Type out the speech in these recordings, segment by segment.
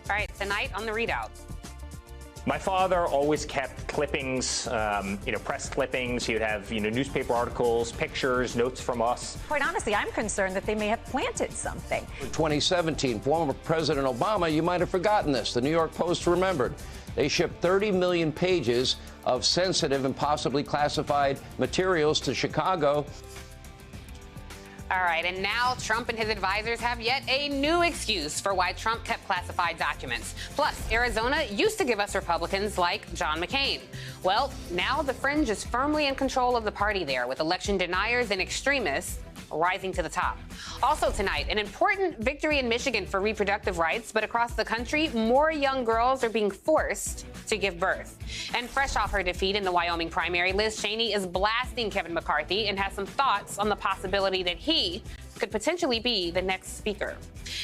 All right, tonight on The ReidOut. My father always kept clippings, press clippings. He would have, newspaper articles, pictures, notes from us. Quite honestly, I'm concerned that they may have planted something. In 2017, former President Obama, you might have forgotten this. The New York Post remembered. They shipped 30 million pages of sensitive and possibly classified materials to Chicago. All right, and now Trump and his advisors have yet a new excuse for why Trump kept classified documents. Plus, Arizona used to give us Republicans like John McCain. Well, now the fringe is firmly in control of the party there, with election deniers and extremists rising to the top. Also tonight, an important victory in Michigan for reproductive rights, but across the country, more young girls are being forced to give birth. And fresh off her defeat in the Wyoming primary, Liz Cheney is blasting Kevin McCarthy and has some thoughts on the possibility that he could potentially be the next speaker.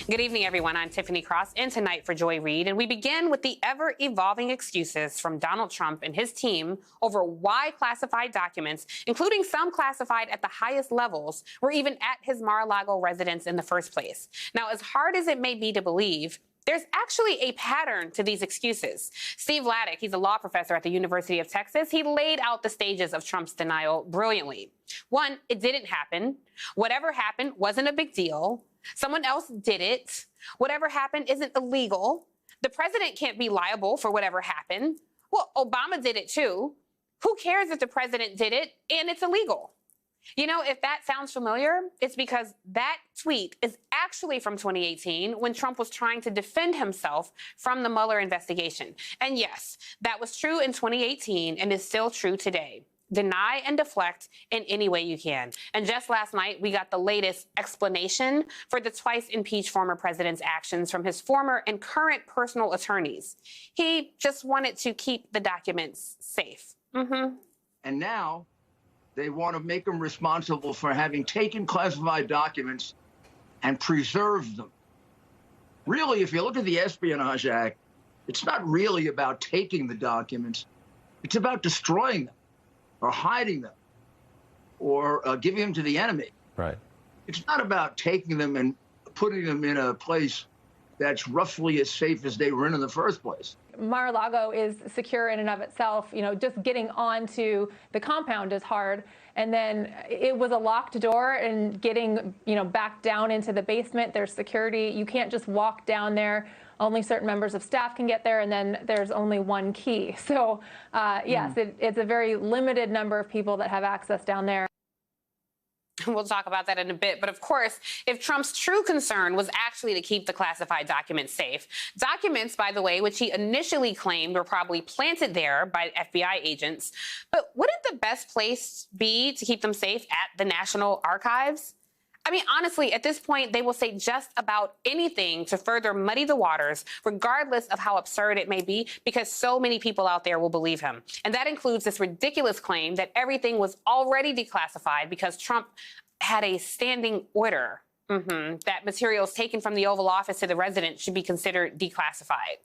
Good evening, everyone. I'm Tiffany Cross, in tonight for Joy Reid, and we begin with the ever-evolving excuses from Donald Trump and his team over why classified documents, including some classified at the highest levels, were even at his Mar-a-Lago residence in the first place. Now, as hard as it may be to believe, there's actually a pattern to these excuses. Steve Vladeck, he's a law professor at the University of Texas. He laid out the stages of Trump's denial brilliantly. One, it didn't happen. Whatever happened wasn't a big deal. Someone else did it. Whatever happened isn't illegal. The president can't be liable for whatever happened. Well, Obama did it too. Who cares if the president did it and it's illegal? You know, if that sounds familiar, it's because that tweet is actually from 2018 when Trump was trying to defend himself from the Mueller investigation. And yes, that was true in 2018 and is still true today. Deny and deflect in any way you can. And just last night, we got the latest explanation for the twice impeached former president's actions from his former and current personal attorneys. He just wanted to keep the documents safe. And now they want to make him responsible for having taken classified documents and preserved them. Really, if you look at the Espionage Act, it's not really about taking the documents. It's about destroying them or hiding them or giving them to the enemy. Right. It's not about taking them and putting them in a place that's roughly as safe as they were in the first place. Mar-a-Lago is secure in and of itself. You know, just getting onto the compound is hard. And then it was a locked door, and getting, back down into the basement, there's security. You can't just walk down there. Only certain members of staff can get there, and then there's only one key. So, yes, it's a very limited number of people that have access down there. We'll talk about that in a bit. But of course, if Trump's true concern was actually to keep the classified documents safe, documents, by the way, which he initially claimed were probably planted there by FBI agents, but wouldn't the best place be to keep them safe at the National Archives? I mean, honestly, at this point, they will say just about anything to further muddy the waters, regardless of how absurd it may be, because so many people out there will believe him. And that includes this ridiculous claim that everything was already declassified because Trump had a standing order that materials taken from the Oval Office to the residence should be considered declassified.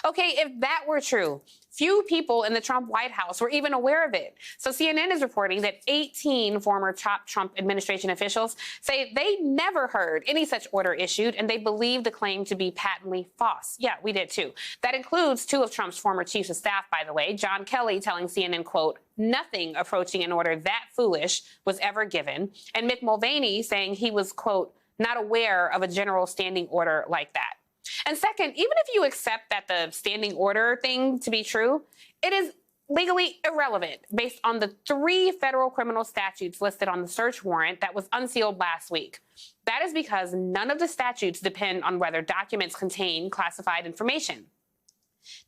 Okay, if that were true, few people in the Trump White House were even aware of it. So CNN is reporting that 18 former top Trump administration officials say they never heard any such order issued, and they believe the claim to be patently false. Yeah, we did too. That includes two of Trump's former chiefs of staff, by the way, John Kelly telling CNN, quote, "Nothing approaching an order that foolish was ever given," and Mick Mulvaney saying he was, quote, "not aware of a general standing order like that." And second, even if you accept that the standing order thing to be true, it is legally irrelevant based on the 3 federal criminal statutes listed on the search warrant that was unsealed last week. That is because none of the statutes depend on whether documents contain classified information.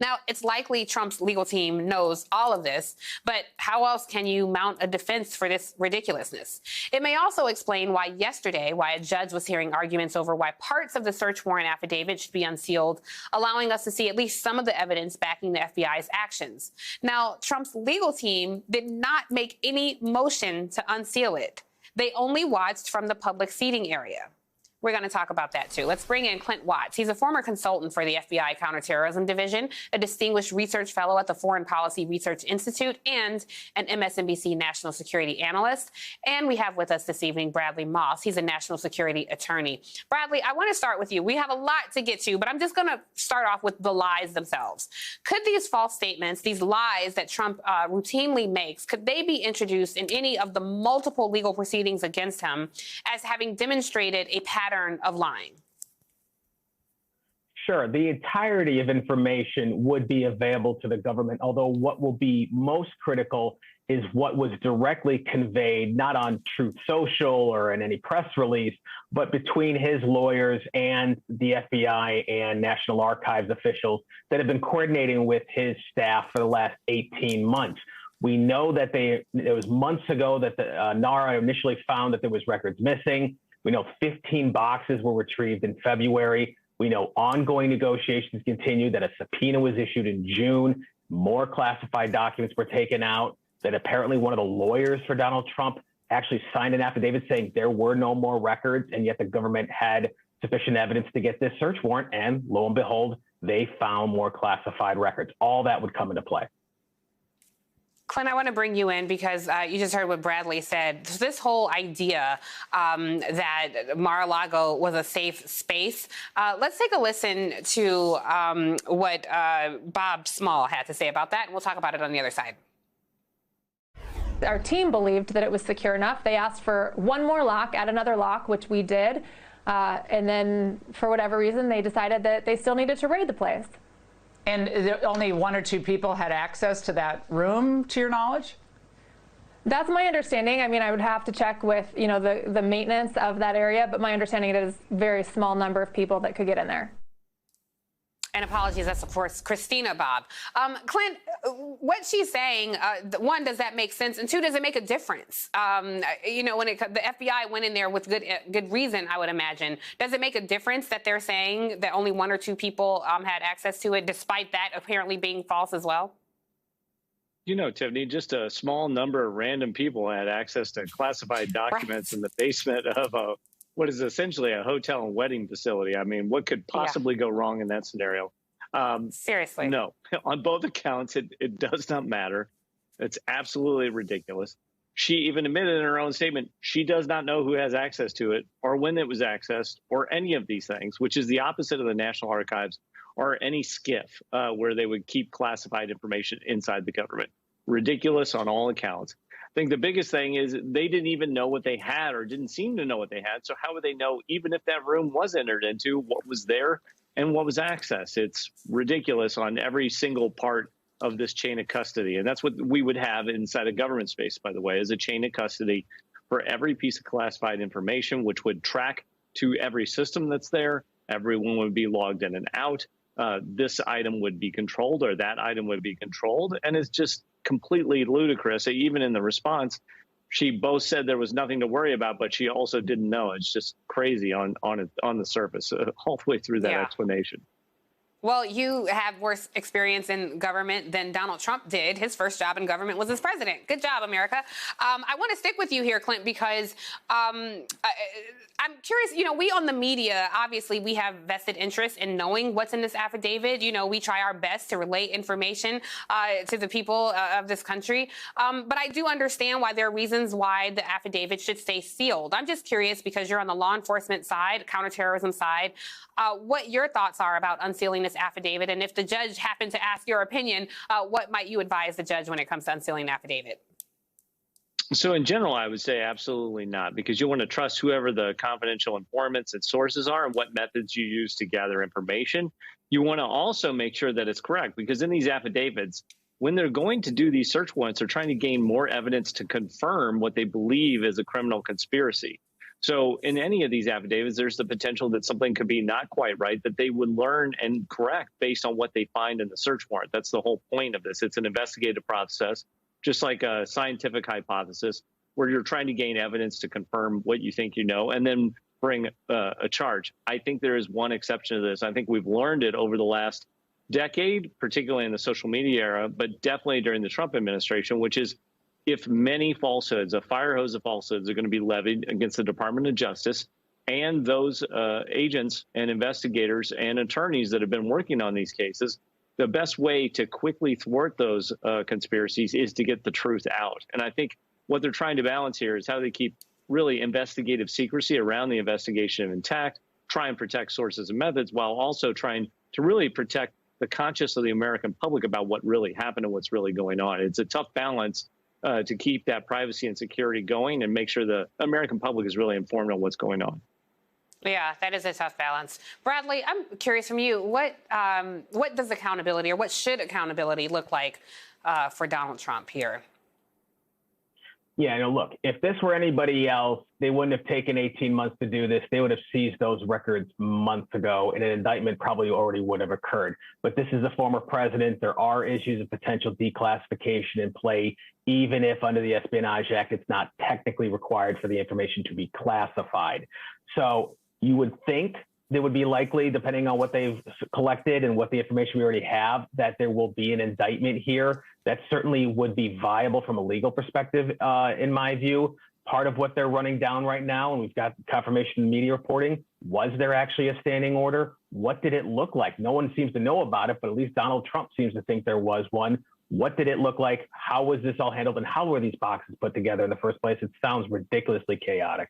Now, it's likely Trump's legal team knows all of this, but how else can you mount a defense for this ridiculousness? It may also explain why a judge was hearing arguments over why parts of the search warrant affidavit should be unsealed, allowing us to see at least some of the evidence backing the FBI's actions. Now, Trump's legal team did not make any motion to unseal it. They only watched from the public seating area. We're going to talk about that, too. Let's bring in Clint Watts. He's a former consultant for the FBI Counterterrorism Division, a distinguished research fellow at the Foreign Policy Research Institute, and an MSNBC national security analyst. And we have with us this evening Bradley Moss. He's a national security attorney. Bradley, I want to start with you. We have a lot to get to, but I'm just going to start off with the lies themselves. Could these false statements, these lies that Trump routinely makes, could they be introduced in any of the multiple legal proceedings against him as having demonstrated a pattern of lying? Sure. The entirety of information would be available to the government, although what will be most critical is what was directly conveyed, not on Truth Social or in any press release, but between his lawyers and the FBI and National Archives officials that have been coordinating with his staff for the last 18 months. We know that it was months ago that the NARA initially found that there was records missing. We know 15 boxes were retrieved in February. We know ongoing negotiations continue, that a subpoena was issued in June. More classified documents were taken out, that apparently one of the lawyers for Donald Trump actually signed an affidavit saying there were no more records, and yet the government had sufficient evidence to get this search warrant. And lo and behold, they found more classified records. All that would come into play. Clint, I want to bring you in because you just heard what Bradley said. This whole idea that Mar-a-Lago was a safe space. Let's take a listen to what Bob Small had to say about that, and we'll talk about it on the other side. Our team believed that it was secure enough. They asked for one more lock, add another lock, which we did. And then for whatever reason, they decided that they still needed to raid the place. And only one or two people had access to that room, to your knowledge? That's my understanding. I mean, I would have to check with, the maintenance of that area, but my understanding it is a very small number of people that could get in there. And apologies, that's, of course, Christina, Bob. Clint, what she's saying, one, does that make sense? And two, does it make a difference? When the FBI went in there with good reason, I would imagine. Does it make a difference that they're saying that only one or two people had access to it, despite that apparently being false as well? Tiffany, just a small number of random people had access to classified documents in the basement of what is essentially a hotel and wedding facility. I mean, what could possibly go wrong in that scenario? Seriously. No, on both accounts, it does not matter. It's absolutely ridiculous. She even admitted in her own statement, she does not know who has access to it or when it was accessed or any of these things, which is the opposite of the National Archives or any SCIF where they would keep classified information inside the government. Ridiculous on all accounts. I think the biggest thing is they didn't even know what they had or didn't seem to know what they had. So how would they know, even if that room was entered into, what was there and what was accessed? It's ridiculous on every single part of this chain of custody. And that's what we would have inside a government space, by the way, is a chain of custody for every piece of classified information, which would track to every system that's there. Everyone would be logged in and out. This item would be controlled or that item would be controlled. And it's just completely ludicrous. Even in the response, she both said there was nothing to worry about, but she also didn't know. It's just crazy on the surface, all the way through that explanation. Well, you have worse experience in government than Donald Trump did. His first job in government was as president. Good job, America. I want to stick with you here, Clint, because I'm curious. We on the media, obviously, we have vested interest in knowing what's in this affidavit. We try our best to relay information to the people of this country. But I do understand why there are reasons why the affidavit should stay sealed. I'm just curious because you're on the law enforcement side, counterterrorism side, what your thoughts are about unsealing this affidavit. And if the judge happened to ask your opinion, what might you advise the judge when it comes to unsealing an affidavit? So in general, I would say absolutely not, because you want to trust whoever the confidential informants and sources are and what methods you use to gather information. You want to also make sure that it's correct, because in these affidavits, when they're going to do these search warrants, they're trying to gain more evidence to confirm what they believe is a criminal conspiracy. So in any of these affidavits, there's the potential that something could be not quite right, that they would learn and correct based on what they find in the search warrant. That's the whole point of this. It's an investigative process, just like a scientific hypothesis, where you're trying to gain evidence to confirm what you think you know and then bring a charge. I think there is one exception to this. I think we've learned it over the last decade, particularly in the social media era, but definitely during the Trump administration, which is if many falsehoods, a fire hose of falsehoods are going to be levied against the Department of Justice, and those agents and investigators and attorneys that have been working on these cases, the best way to quickly thwart those conspiracies is to get the truth out. And I think what they're trying to balance here is how they keep really investigative secrecy around the investigation intact, try and protect sources and methods, while also trying to really protect the conscience of the American public about what really happened and what's really going on. It's a tough balance to keep that privacy and security going and make sure the American public is really informed on what's going on. Yeah, that is a tough balance. Bradley, I'm curious from you, what does accountability, or what should accountability look like for Donald Trump here? Yeah, no, look, if this were anybody else, they wouldn't have taken 18 months to do this. They would have seized those records months ago, and an indictment probably already would have occurred. But this is a former president. There are issues of potential declassification in play, even if under the Espionage Act, it's not technically required for the information to be classified. So you would think there would be likely, depending on what they've collected and what the information we already have, that there will be an indictment here. That certainly would be viable from a legal perspective, in my view. Part of what they're running down right now, and we've got confirmation in media reporting, was there actually a standing order? What did it look like? No one seems to know about it, but at least Donald Trump seems to think there was one. What did it look like? How was this all handled? And how were these boxes put together in the first place? It sounds ridiculously chaotic.